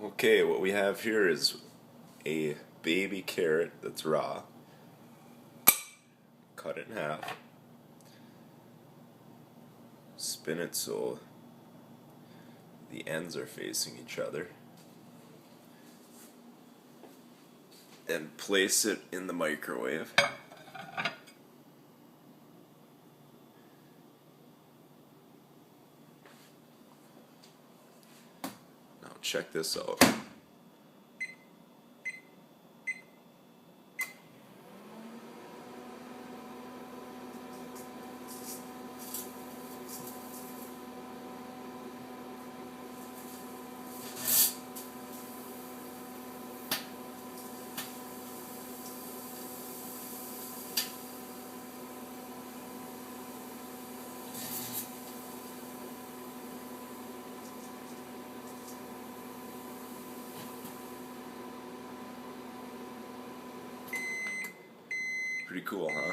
Okay, what we have here is a baby carrot that's raw. Cut it in half. Spin it so the ends are facing each other. And place it in the microwave. Now check this out. Pretty cool, huh?